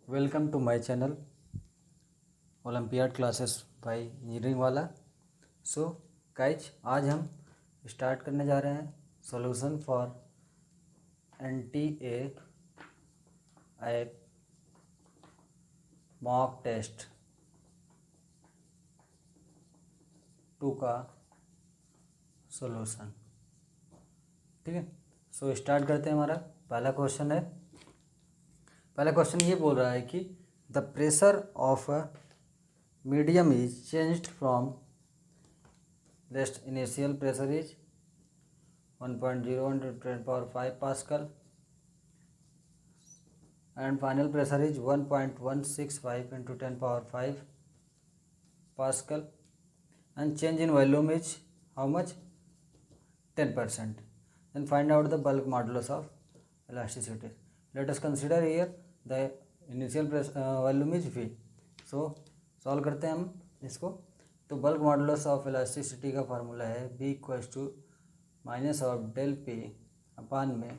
Welcome to my channel olympiad classes by engineering वाला। So guys, आज हम start करने जा रहे हैं solution for NTA app mock test 2 का सॉल्यूशन। ठीक है, सो स्टार्ट करते हैं। हमारा पहला क्वेश्चन है। पहला क्वेश्चन ये बोल रहा है कि the pressure of a medium is changed from rest initial pressure is 1.0 into 10⁵ Pascal and final pressure is 1.165 into 10⁵ Pascal and change in volume is how much? 10%. Then find out the bulk modulus of elasticity. Let us consider here the initial volume is V. So solve करते हैं हम इसको। तो bulk modulus of elasticity का formula है B equals to minus of del P upon में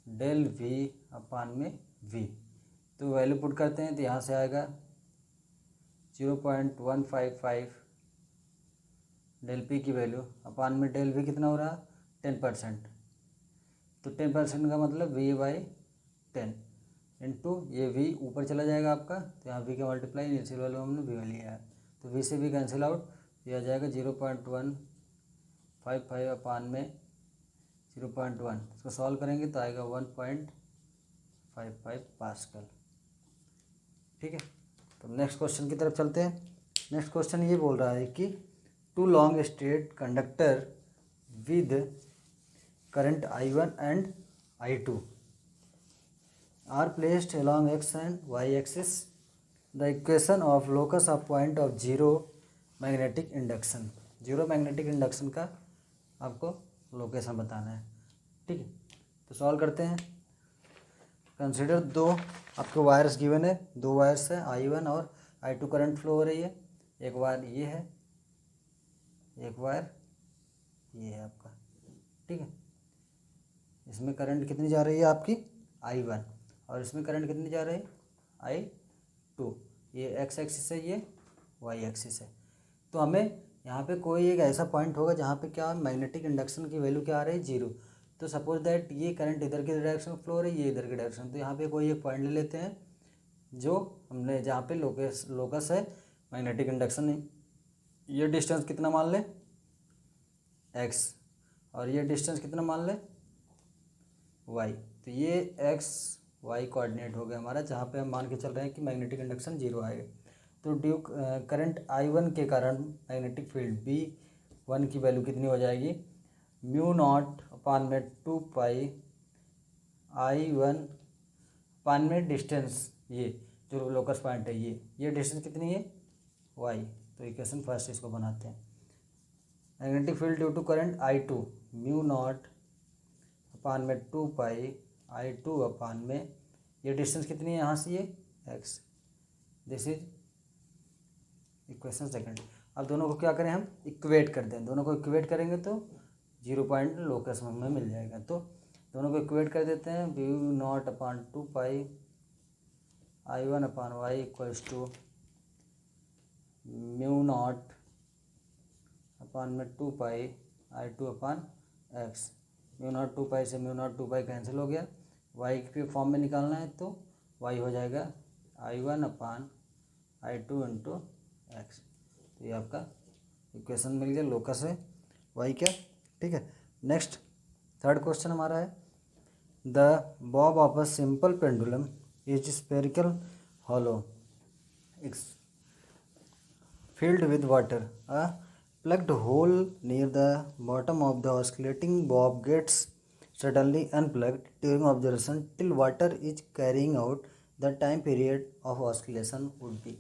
del V अपान में V। तो वैल्यू पुट करते हैं तो यहाँ से आएगा 0.155 डेल P की वैल्यू अपान में डेल V कितना हो रहा 10%। तो 10% का मतलब V/10 इंटू ये V ऊपर चला जाएगा आपका, तो यहाँ V का मल्टीप्लाई इनिशियल वैल्यू हमने V लिया है, तो V से V कैंसिल आउट, तो यह जाएगा 0.155 अपान में 0.1। इसको सॉल्व करेंगे तो आएगा 1.55 पास्कल। ठीक है, तो नेक्स्ट क्वेश्चन की तरफ चलते हैं। नेक्स्ट क्वेश्चन ये बोल रहा है कि two long straight conductor with current I1 and I2 are placed along x and y axis. The equation of locus of point of zero magnetic induction, zero magnetic induction का आपको location बताना है। ठीक है, तो सॉल्व करते हैं। Consider दो आपके वायर्स गिवन है, दो वायर्स है I1 और I2 करंट फ्लो हो रही है। एक वायर ये है, एक वायर ये है आपका। ठीक है, इसमें करंट कितनी जा रही है आपकी I1 और इसमें करंट कितनी जा रही है I2। ये x एक्सिस है, ये y एक्सिस है। तो हमें यहाँ पे कोई एक ऐसा पॉइंट होगा जहाँ पे क्या मैग्नेटिक इंडक्शन की वैल्यू क्या आ रही है 0। तो सपोज दैट ये करंट इधर की डायरेक्शन फ्लो हो रही है, ये इधर की डायरेक्शन। तो यहाँ पे कोई एक पॉइंट ले लेते हैं जो हमने जहाँ पे लोकस है मैग्नेटिक इंडक्शन। ये डिस्टेंस कितना मान लें x और ये डिस्टेंस कितना मान लें y। तो ये x y कोऑर्डिनेट हो गया हमारा, जहाँ पे हम मान के चल रहे हैं कि मैग्नेटिक इंडक्शन 0 आएगा। तो ड्यू करंट I1 के कारण मैग्नेटिक फील्ड B1 की वैल्यू कितनी हो जाएगी μ0 अपान में 2 पाई I1 अपान में डिस्टेंस, ये जो लोकस पॉइंट है ये डिस्टेंस कितनी है y। तो इक्वेशन फर्स्ट इसको बनाते हैं। Magnetic field due to current I2 μ0 upon में 2 पाई I2 अपान में ये डिस्टेंस कितनी है यहाँ से ये x। This is equation second. अब दोनों को क्या करें हम इक्वेट कर दें। दोनों को इक्वेट करेंगे तो 0 पॉइंट लोकस में मिल जाएगा। तो दोनों को इक्वेट कर देते हैं। μ0 upon 2 pi I1 upon y equals to μ0 upon में 2 पाई I2 अपान x। μ0 2 पाई से μ0 2 पाई कैंसिल हो गया। y के फॉर्म में निकालना है तो y हो जाएगा I1 अपान I2 इंटू एक्स। तो ये आपका इक्वेशन मिल गया, लोकस है y क्या। ठीक है, नेक्स्ट थर्ड क्वेश्चन हमारा है the Bob of a simple pendulum is spherical hollow filled with water. A plugged hole near the bottom of the oscillating bob gets suddenly unplugged during observation till water is carrying out. The time period of oscillation would be.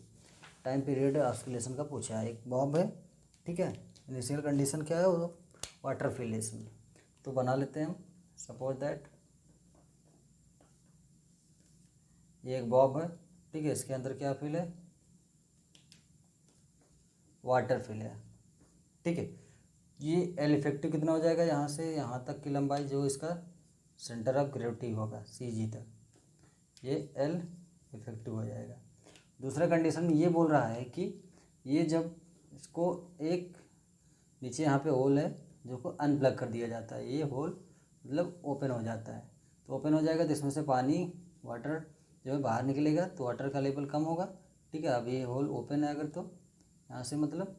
Time period oscillation का पूछा है। एक Bob है, ठीक है, initial condition क्या है वो वाटर फिल है इसमें। तो बना लेते हैं हम। सपोज दैट ये एक बॉब है, ठीक है, इसके अंदर क्या फिल है वाटर फिल है। ठीक है, ये एल इफेक्टिव कितना हो जाएगा यहाँ से यहाँ तक की लंबाई जो इसका सेंटर ऑफ ग्रेविटी होगा CG तक, ये एल इफेक्टिव हो जाएगा। दूसरा कंडीशन में ये बोल रहा है कि ये जब इसको एक नीचे यहाँ पे होल है जो को अनप्लग कर दिया जाता है, ये होल मतलब ओपन हो जाता है, तो ओपन हो जाएगा तो इसमें से पानी वाटर जो है बाहर निकलेगा, तो वाटर का लेवल कम होगा। ठीक है, अब ये होल ओपन है अगर, तो यहाँ से मतलब,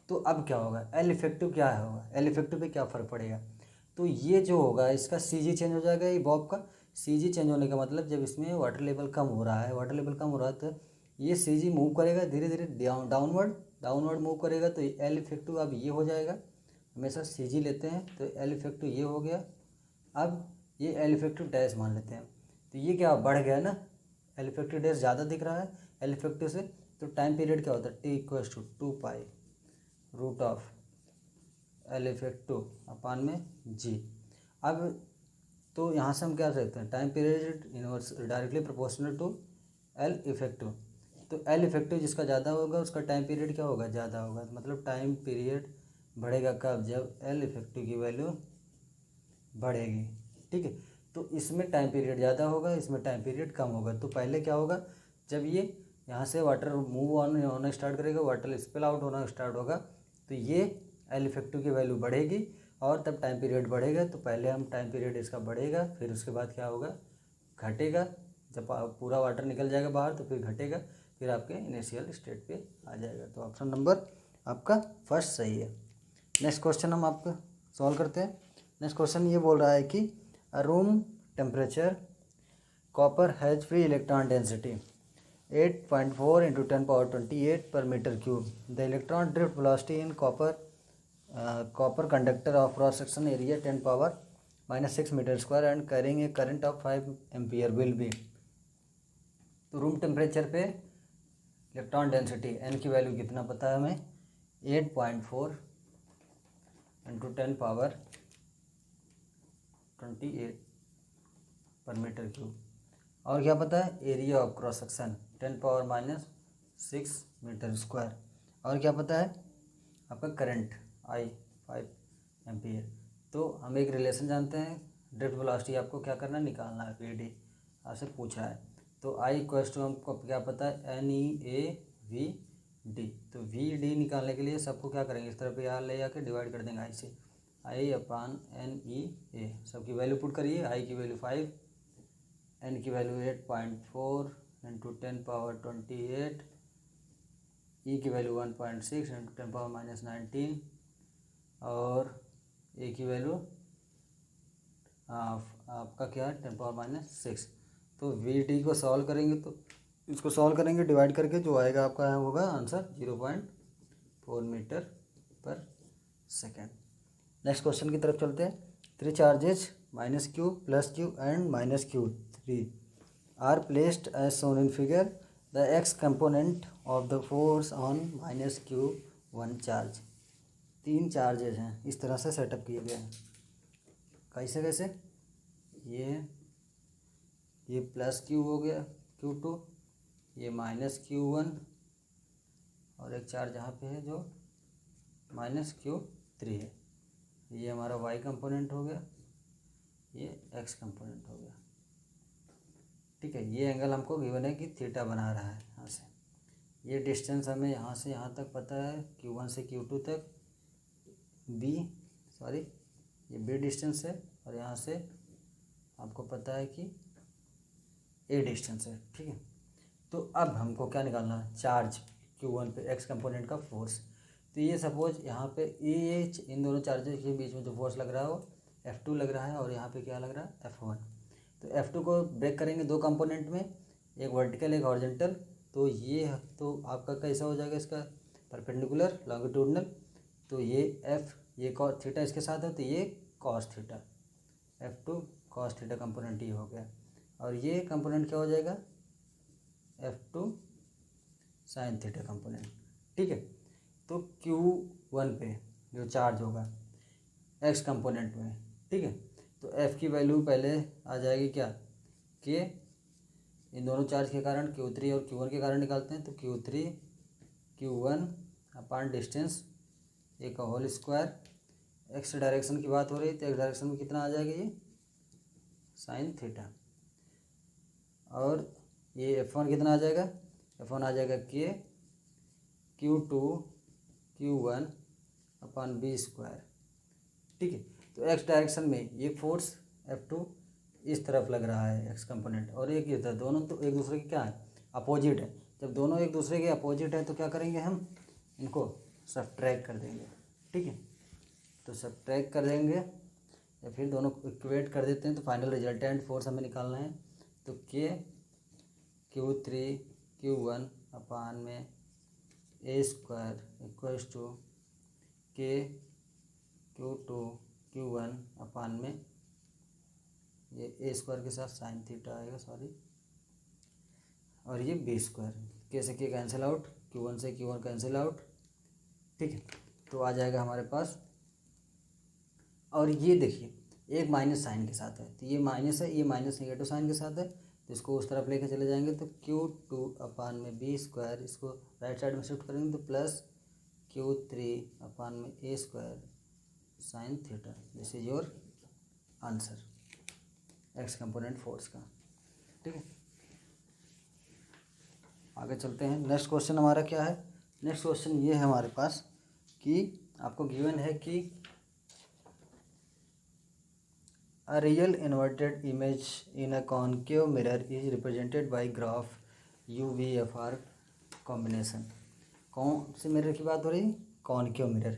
तो अब क्या होगा, एल इफेक्टिव क्या होगा, एल इफेक्टिव पे क्या फ़र्क पड़ेगा, तो ये जो होगा इसका सी जी चेंज हो जाएगा। ये बॉब का सी जी चेंज होने का मतलब जब इसमें वाटर लेवल कम हो रहा है, वाटर लेवल कम हो रहा है, तो ये सी जी मूव करेगा धीरे धीरे डाउनवर्ड मूव करेगा, तो एल इफेक्टिव अब ये हो जाएगा। हमेशा सी जी लेते हैं तो एल इफेक्टिव ये हो गया। अब ये एल इफेक्टिव डैश मान लेते हैं, तो ये क्या बढ़ गया ना, एल इफेक्टिव डैश ज़्यादा दिख रहा है एल इफेक्टिव से, तो टाइम पीरियड क्या होता है, T equals to 2 pi root of L effective upon में जी। अब तो यहाँ से हम क्या सकते हैं, time period inverse directly proportional to L effective, तो एल इफेक्टिव जिसका ज़्यादा होगा उसका टाइम पीरियड क्या होगा, ज़्यादा होगा, मतलब टाइम पीरियड बढ़ेगा कब, जब एल इफेक्टिव की वैल्यू बढ़ेगी। ठीक है, तो इसमें टाइम पीरियड ज़्यादा होगा, इसमें टाइम पीरियड कम होगा। तो पहले क्या होगा, जब ये यहाँ से वाटर मूव ऑन होना स्टार्ट करेगा, वाटर स्पिल आउट होना स्टार्ट होगा, तो ये एल इफेक्टिव की वैल्यू बढ़ेगी और तब टाइम पीरियड बढ़ेगा। तो पहले हम टाइम पीरियड इसका बढ़ेगा, फिर उसके बाद क्या होगा, घटेगा, जब पूरा वाटर निकल जाएगा बाहर तो फिर घटेगा, फिर आपके इनिशियल स्टेट पे आ जाएगा। तो ऑप्शन नंबर आपका फर्स्ट सही है। नेक्स्ट क्वेश्चन हम आपका सॉल्व करते हैं। नेक्स्ट क्वेश्चन ये बोल रहा है कि room temperature copper has free electron density 8.4 × 10⁻28 per meter cube. The electron drift velocity in copper conductor of cross section area 10⁻⁻6 meter square and carrying a current of 5 ampere will be. तो room temperature पे electron density N की value कितना पता है हमें, 8.4 × 10⁻28 पर metre cube, और क्या पता है, area of cross section 10⁻⁻6 metre square, और क्या पता है आपका करंट आई 5 एम्पियर। तो हम एक रिलेशन जानते हैं, ड्रिफ्ट वेलोसिटी आपको क्या करना है, निकालना है, वी डी आपसे पूछा है। तो आई इक्वल्स टू हमको क्या पता है, N E A V D. तो वी डी निकालने के लिए सबको क्या करेंगे, इस तरफ यहाँ ले जाके डिवाइड कर देंगे आई से, आई अपान एन ई ए, सबकी वैल्यू पुट करिए, आई की वैल्यू 5, एन की वैल्यू 8.4 × 10⁻28, ई की वैल्यू 1.6 × 10⁻⁻19 और ए की वैल्यू आपका क्या है 10⁻⁻6। तो वी डी को सॉल्व करेंगे, तो इसको सॉल्व करेंगे डिवाइड करके, जो आएगा आपका होगा आंसर 0.4 मीटर पर सेकेंड। नेक्स्ट क्वेश्चन की तरफ चलते हैं। 3 charges -q +q and -q3 are placed as shown in figure, the X component of the force on -q1 charge. 3 charges हैं, इस तरह से सेटअप किए गए हैं। कैसे कैसे, ये +q हो गया q2, ये -q1 और एक चार्ज यहाँ पे है जो -q3 है। ये हमारा y कंपोनेंट हो गया, ये x कंपोनेंट हो गया। ठीक है, ये एंगल हमको गिवन है कि थीटा बना रहा है यहाँ से। ये डिस्टेंस हमें यहाँ से यहाँ तक पता है, q1 से q2 तक ये b डिस्टेंस है, और यहाँ से आपको पता है कि a डिस्टेंस है। ठीक है, तो अब हमको क्या निकालना है, चार्ज q1 पे x कंपोनेंट का फोर्स। तो ये सपोज यहाँ पे ये इन दोनों चार्जेस के बीच में जो फोर्स लग रहा है वो F2 लग रहा है, और यहाँ पे क्या लग रहा है F1। तो F2 को ब्रेक करेंगे दो कंपोनेंट में, एक वर्टिकल एक हॉरिजॉन्टल। तो ये तो आपका कैसा हो जाएगा, इसका परपेंडिकुलर लॉन्गिट्यूडनल। तो ये F ये कॉस थीटा इसके साथ है, तो ये cos theta, F2 cos theta component ये हो गया, और ये कंपोनेंट क्या हो जाएगा F2 साइन थीटा कंपोनेंट। ठीक है, तो Q1 पे जो चार्ज होगा x कंपोनेंट में, ठीक है, तो F की वैल्यू पहले आ जाएगी क्या, कि इन दोनों चार्ज के कारण Q3 और Q1 के कारण निकालते हैं। तो Q3 Q1 अपान डिस्टेंस एक होल स्क्वायर, x डायरेक्शन की बात हो रही है तो x डायरेक्शन में कितना आ जाएगा, ये साइन थीटा, और ये F1 कितना आ जाएगा, F1 आ जाएगा Q2 Q1 अपन v²। ठीक है, तो x डायरेक्शन में ये फोर्स F2 इस तरफ लग रहा है x कंपोनेंट, और एक ये था, दोनों तो एक दूसरे के क्या है, अपोजिट है। जब दोनों एक दूसरे के अपोजिट है तो क्या करेंगे, हम इनको सब्ट्रैक्ट कर देंगे। ठीक है, तो सब्ट्रैक्ट कर देंगे या फिर दोनों को इक्वेट कर देते हैं, तो फाइनल रिजल्टेंट फोर्स हमें निकालना है। तो Q3 Q1 अपान में a² equals to Q2 Q1 अपान में ये a² के साथ साइन थीटा आएगा, सॉरी, और ये b², कैसे के कैंसिल आउट, Q1 से Q1 कैंसिल आउट। ठीक है, तो आ जाएगा हमारे पास, और ये देखिए एक माइनस साइन के साथ है, तो ये माइनस है, ये माइनस नेगेटिव साइन के साथ है, तो इसको उस तरफ लेके चले जाएंगे, तो Q2 अपान में b², इसको राइट साइड में शिफ्ट करेंगे तो प्लस Q3 अपान में a² sine theta. This is your answer x component force का। ठीक है, आगे चलते हैं। नेक्स्ट क्वेश्चन हमारा क्या है, नेक्स्ट क्वेश्चन ये है हमारे पास कि आपको गिवन है कि a real inverted image in a concave mirror is represented by graph UVFR combination। कौन से मिरर की बात हो रही है, कॉनकेव मिरर।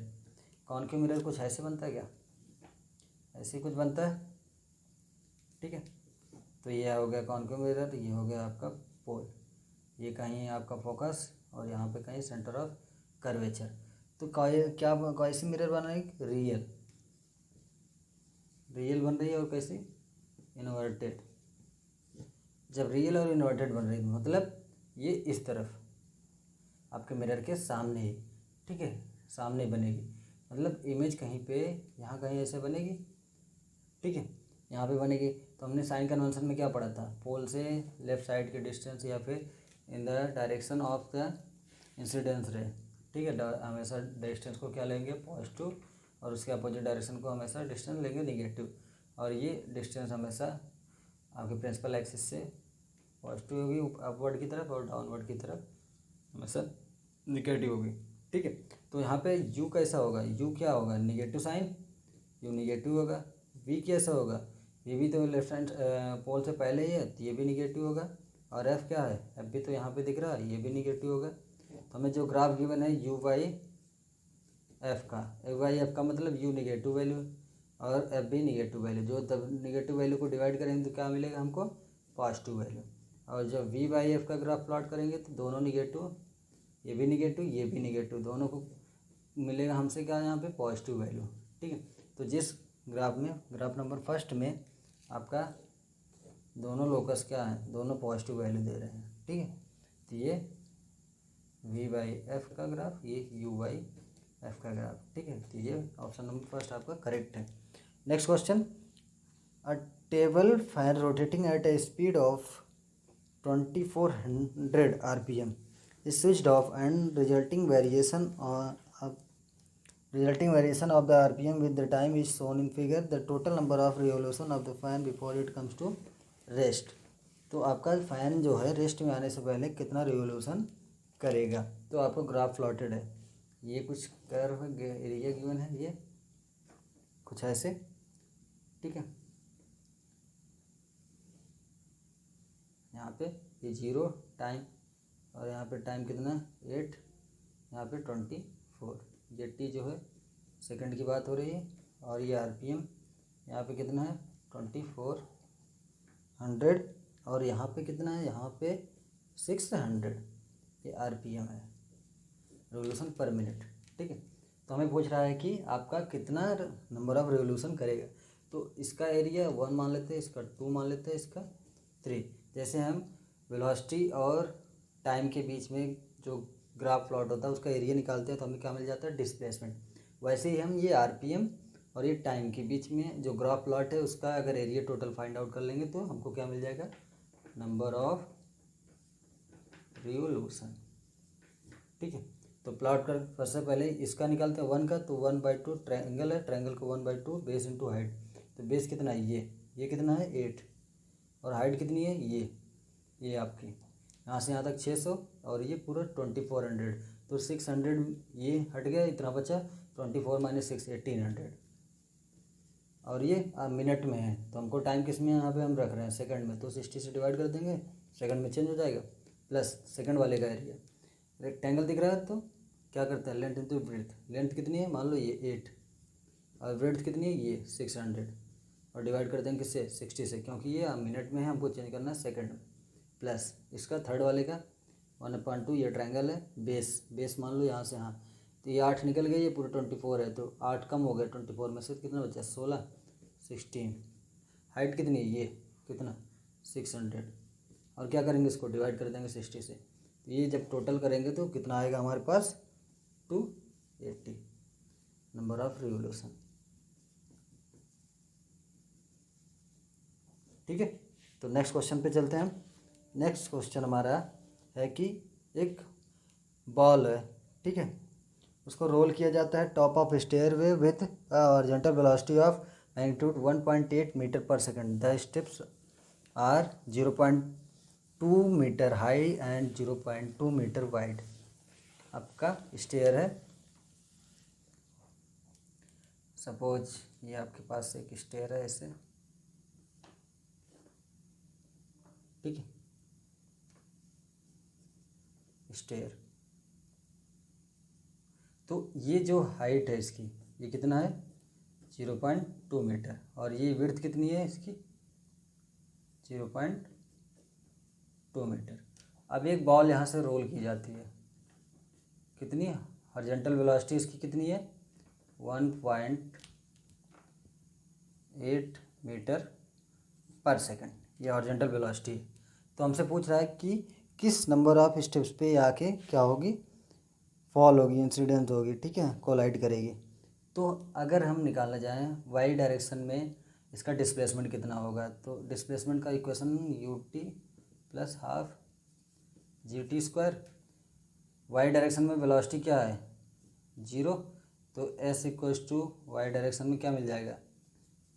कॉनकेव मिरर कुछ ऐसे बनता है क्या, ऐसे कुछ बनता है। ठीक है, तो ये हो गया कॉनकेव मिरर, ये हो गया आपका पोल, ये कहीं है आपका फोकस, और यहाँ पे कहीं सेंटर ऑफ कर्वेचर। तो क्या कैसी मिरर बन रही है, रियल बन रही है, और कैसी, इन्वर्टेड। जब रियल और इन्वर्टेड बन रही है मतलब ये इस तरफ आपके मिरर के सामने ही, ठीक है, सामने बनेगी, मतलब इमेज कहीं पे यहाँ कहीं ऐसे बनेगी। ठीक है, यहाँ पे बनेगी। तो हमने साइन कन्वेंशन में क्या पढ़ा था, पोल से लेफ्ट साइड के डिस्टेंस या फिर in the direction of the incidence रे। ठीक है, हमेशा डिस्टेंस को क्या लेंगे, पॉजिटिव, और उसके अपोजिट डायरेक्शन को हमेशा डिस्टेंस लेंगे निगेटिव, और ये डिस्टेंस हमेशा आपके प्रिंसिपल एक्सिस से पॉजिटिव होगी अपवर्ड की तरफ, और डाउनवर्ड की तरफ हमेशा निगेटिव होगी। ठीक है, तो यहाँ पे u कैसा होगा, u क्या होगा, निगेटिव साइन, u निगेटिव होगा। v कैसा होगा, v भी तो लेफ्ट हैंड पोल से पहले ही है, तो ये भी निगेटिव होगा। और f क्या है, f भी तो यहाँ पे दिख रहा है, ये भी निगेटिव होगा। तो हमें जो ग्राफ गिवन है u बाई एफ का, u बाई एफ का मतलब u निगेटिव वैल्यू और f भी निगेटिव वैल्यू, जो तब निगेटिव वैल्यू को डिवाइड करेंगे तो क्या मिलेगा हमको, पॉजिटिव वैल्यू। और जब v बाई एफ का ग्राफ प्लॉट करेंगे तो दोनों निगेटिव, ये भी निगेटिव ये भी निगेटिव, दोनों को मिलेगा हमसे क्या, यहाँ पे पॉजिटिव वैल्यू। ठीक है, तो जिस ग्राफ में, ग्राफ नंबर फर्स्ट में आपका दोनों लोकस क्या है, दोनों पॉजिटिव वैल्यू दे रहे हैं। ठीक है, तो ये v बाई एफ का ग्राफ, ये u बाई एफ का ग्राफ। ठीक है, तो ये ऑप्शन नंबर फर्स्ट आपका करेक्ट है। Next question, a table fan rotating at A speed of 2400 RPM is switched off, and resulting variation of the RPM with the time is shown in figure. The total number of revolution of the fan before it comes to rest। तो आपका fan जो है rest में आने से पहले कितना revolution करेगा, तो आपको ग्राफ प्लॉटेड है, ये कुछ कर्व एरिया गिवन है, ये कुछ ऐसे। ठीक है, यहाँ पे ये 0 टाइम, और यहाँ पे टाइम कितना 8, यहाँ पे 24, ये टी जो है सेकंड की बात हो रही है, और ये आरपीएम यहाँ पे कितना है 2400, और यहाँ पे कितना है, यहाँ पे 600, ये आरपीएम है, रिवोल्यूशन पर मिनट। ठीक है, तो हमें पूछ रहा है कि आपका कितना नंबर ऑफ रिवोल्यूशन करेगा। तो इसका एरिया 1 मान लेते हैं, इसका 2 मान लेते हैं, इसका 3। जैसे हम वेलोसिटी और टाइम के बीच में जो ग्राफ प्लॉट होता है उसका एरिया निकालते हैं तो हमें क्या मिल जाता है, डिस्प्लेसमेंट। वैसे ही हम ये आरपीएम और ये टाइम के बीच में जो ग्राफ प्लॉट है उसका अगर एरिया टोटल फाइंड आउट कर लेंगे तो हमको क्या मिल जाएगा, नंबर ऑफ रिवोल्यूशन। ठीक है, तो प्लॉट कर सबसे पहले इसका निकालते हैं 1 का, तो 1/2 ट्रायंगल है, ट्रायंगल को 1/2 बेस इंटू हाइट। तो बेस कितना है, ये कितना है 8, और हाइट कितनी है, ये आपकी यहाँ से यहाँ तक 600 और ये पूरा 2400, तो 600 ये हट गया, इतना बचा 24 माइनस 6 1800। और ये मिनट में है तो हमको टाइम किस में यहाँ पे हम रख रहे हैं सेकंड में, तो 60 से डिवाइड कर देंगे, सेकंड में चेंज हो जाएगा, प्लस सेकंड वाले का एरिया। रेक्टेंगल दिख रहा है तो क्या करता है, लेंथ इंटू ब्रेड्थ, लेंथ कितनी है मान लो ये 8 और ब्रेड्थ कितनी है ये 600, और डिवाइड कर देंगे किससे 60 से, क्योंकि ये मिनट में है, हमको चेंज करना है सेकंड में, प्लस इसका थर्ड वाले का 1/2, ये ट्रायंगल है, बेस मान लो यहाँ से, हाँ तो ये 8 निकल गया, ये पूरे 24 है, तो 8 कम हो गया 24 में से, कितना बचा 16 16। हाइट कितनी है ये कितना 600, और क्या करेंगे इसको डिवाइड कर देंगे 60 से, तो ये जब टोटल करेंगे तो कितना आएगा हमारे पास 280 नंबर ऑफ रिवोल्यूशन। ठीक है, तो नेक्स्ट क्वेश्चन पे चलते हैं। नेक्स्ट क्वेश्चन हमारा है कि एक बॉल है, ठीक है, उसको रोल किया जाता है top of stairway with horizontal velocity of magnitude 1.8 metre पर second. The steps are 0.2 metre high and 0.2 metre wide. आपका स्टेयर है, सपोज ये आपके पास एक स्टेयर है ऐसे, ठीक है, स्टेयर, तो ये जो हाइट है इसकी ये कितना है 0.2 मीटर, और ये विड्थ कितनी है इसकी 0.2 मीटर। अब एक बॉल यहाँ से रोल की जाती है, कितनी हॉरिजॉन्टल वेलोसिटी इसकी कितनी है 1.8 मीटर पर सेकंड, ये हॉरिजॉन्टल वेलोसिटी है। तो हमसे पूछ रहा है कि किस नंबर ऑफ स्टेप्स पे आके क्या होगी, फॉल होगी, इंसिडेंट होगी, ठीक है, कोलाइड करेगी। तो अगर हम निकालना चाहें वाई डायरेक्शन में इसका डिस्प्लेसमेंट कितना होगा, तो डिस्प्लेसमेंट का equation ut plus half GT²। Y direction में वेलोसिटी क्या है 0, तो s equals to Y direction में क्या मिल जाएगा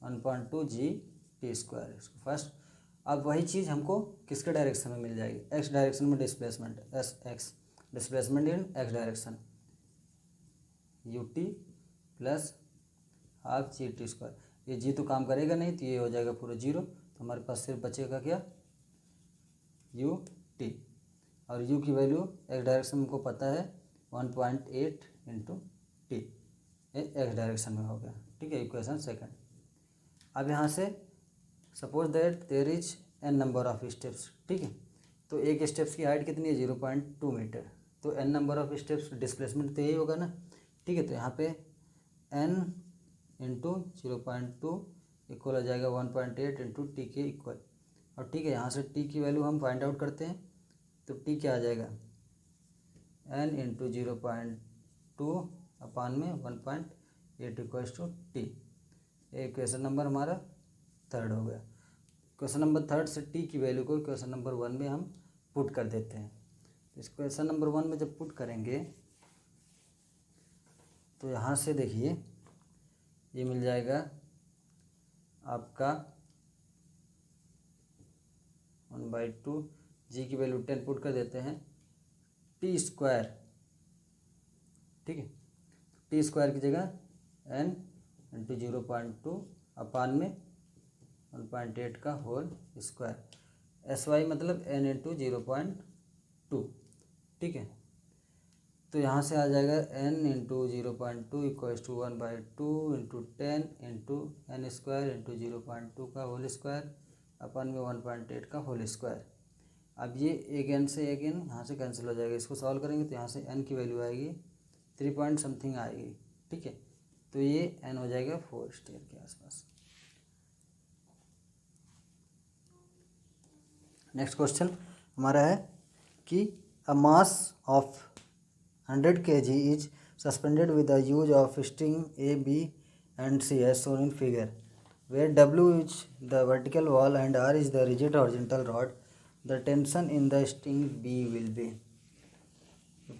1.2 GT²। इसको फर्स्ट, अब वही चीज़ हमको किसके डायरेक्शन में मिल जाएगी, x डायरेक्शन में displacement x displacement in x direction ut plus half GT²। ये जी तो काम करेगा नहीं, तो ये हो जाएगा पूरा 0, तो हमारे पास सिर्फ बचेगा क्या ut, और u की वैल्यू x डायरेक्शन हमको पता है 1.8 इंटू टी, एक्स डायरेक्शन में हो गया, ठीक है, इक्वेशन सेकंड। अब यहाँ से suppose that there is n number of steps, ठीक है, तो एक स्टेप्स की हाइट कितनी है 0.2 मीटर, तो n number of steps displacement तो यही होगा ना, ठीक है, तो यहाँ पे n इंटू 0.2 इक्वल हो जाएगा 1.8 इंटू टी के इक्वल, और ठीक है, यहाँ से t की वैल्यू हम फाइंड आउट करते हैं, तो t क्या आ जाएगा n इंटू 0.2 अपान में 1.8 equals to T. Question number हमारा थर्ड हो गया। क्वेश्चन नंबर थर्ड से टी की वैल्यू को क्वेश्चन नंबर 1 में हम पुट कर देते हैं। इस क्वेश्चन नंबर 1 में जब पुट करेंगे तो यहाँ से देखिए ये मिल जाएगा आपका 1/2, जी की वैल्यू 10 पुट कर देते हैं, t², ठीक है, t² की जगह n इंटू 0.2 अपान में 1.8 का होल स्क्वायर, SY मतलब n इंटू 0.2, ठीक है, तो यहाँ से आ जाएगा n into 0.2 equals to 1/2 into 10 into n² into 0.2 का होल स्क्वायर अपन में 1.8 का होल स्क्वायर। अब ये एक n से एक n यहाँ से कैंसिल हो जाएगा, इसको सॉल्व करेंगे तो यहाँ से n की वैल्यू आएगी 3 पॉइंट समथिंग आएगी, ठीक है, तो ये n हो जाएगा 4 स्टेयर के आसपास। नेक्स्ट क्वेश्चन हमारा है कि अ mass of 100 kg is suspended with the use of string A, B and C as shown in figure, where W is the vertical wall and R is the rigid horizontal rod. The tension in the string B will be,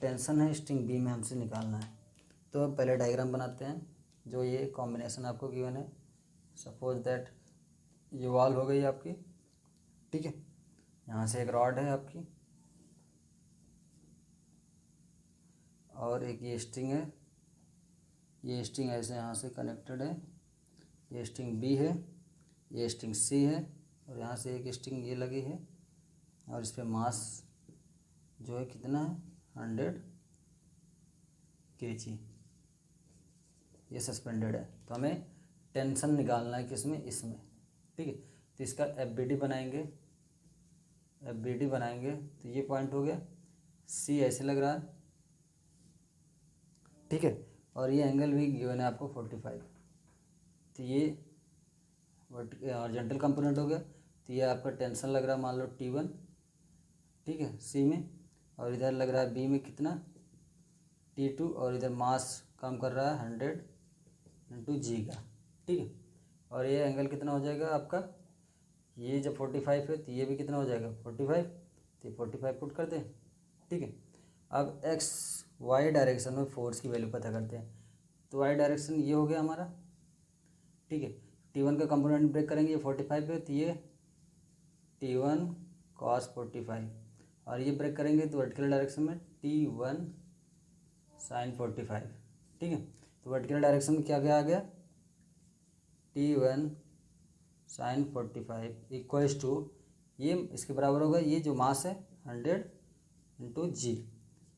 tension है string B में हमसे निकालना है। तो पहले diagram बनाते हैं, जो ये कॉम्बिनेशन आपको गिवन है, सपोज दैट ये वॉल हो गई आपकी, ठीक है, यहाँ से एक रॉड है आपकी, और एक ये स्ट्रिंग है, ये स्ट्रिंग ऐसे यहाँ से कनेक्टेड है, ये स्ट्रिंग बी है, ये स्ट्रिंग सी है, और यहाँ से एक स्ट्रिंग ये लगी है, और इस पर मास जो है कितना है 100 kg, ये सस्पेंडेड है। तो हमें टेंशन निकालना है किसमें, इसमें, ठीक है। तो इसका FBD बनाएंगे, FBD बनाएंगे तो ये पॉइंट हो गया, C ऐसे लग रहा है, ठीक है। और ये एंगल भी गिवन है आपको 45, तो ये हॉरिजॉन्टल कंपोनेंट हो गया। तो ये आपका टेंशन लग रहा है मान लो T1, ठीक है, C में, और इधर लग रहा है B में कितना T2, और इधर मास काम कर रहा है 100 × G का, ठीक है। और ये एंगल कितना हो जाएगा आपका, ये जब 45 है तो ये भी कितना हो जाएगा 45, तो 45 पुट कर दें, ठीक है। अब XY डायरेक्शन में फोर्स की वैल्यू पता करते हैं। तो Y डायरेक्शन ये हो गया हमारा, ठीक है। T1 का कंपोनेंट ब्रेक करेंगे, ये 45 है तो ये T1 cos 45, और ये ब्रेक करेंगे तो वर्टिकल डायरेक्शन में T1 sin 45, ठीक है। तो वर्टिकल डायरेक्शन में क्या क्या आ गया, T1 sin 45 इक्वल्स टू, ये इसके बराबर होगा, ये जो मास है 100 × G।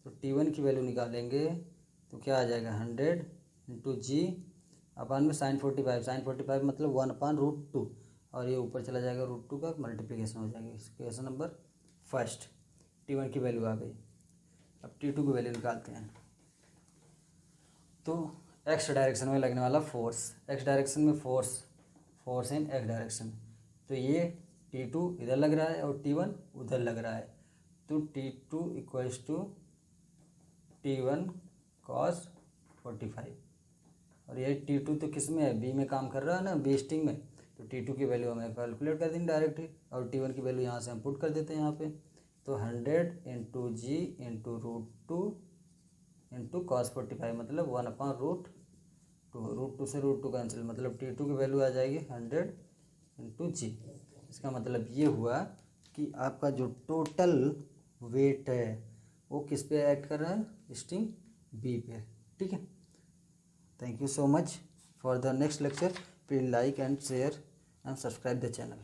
तो T1 की वैल्यू निकालेंगे तो क्या आ जाएगा 100 × G अपन में sin 45 मतलब 1/√2, और ये ऊपर चला जाएगा √2 का मल्टीप्लिकेशन हो जाएगा। क्वेश्चन नंबर फर्स्ट, T1 की वैल्यू आ गई। अब T2 की वैल्यू निकालते हैं। तो X डायरेक्शन में लगने वाला फोर्स, X डायरेक्शन में फोर्स इन X डायरेक्शन, तो ये T2 इधर लग रहा है और T1 उधर लग रहा है। तो T2 equals to T1 cos 45, और ये T2 तो किस में है, B में काम कर रहा है ना, B स्ट्रिंग में। तो T2 की वैल्यू हमें कैलकुलेट कर देंगे डायरेक्ट ही, और T1 की वैल्यू यहाँ से हम पुट कर देते हैं यहाँ पे। तो 100 × G × √2 × cos 45 मतलब 1/√2, √2 से √2 कैंसिल, मतलब T2 की वैल्यू आ जाएगी 100 × G। इसका मतलब ये हुआ कि आपका जो टोटल वेट है वो किस पे एक्ट कर रहा है, स्ट्रिंग बी पे, ठीक है। Thank you so much. For the next lecture, please like and share and subscribe the channel.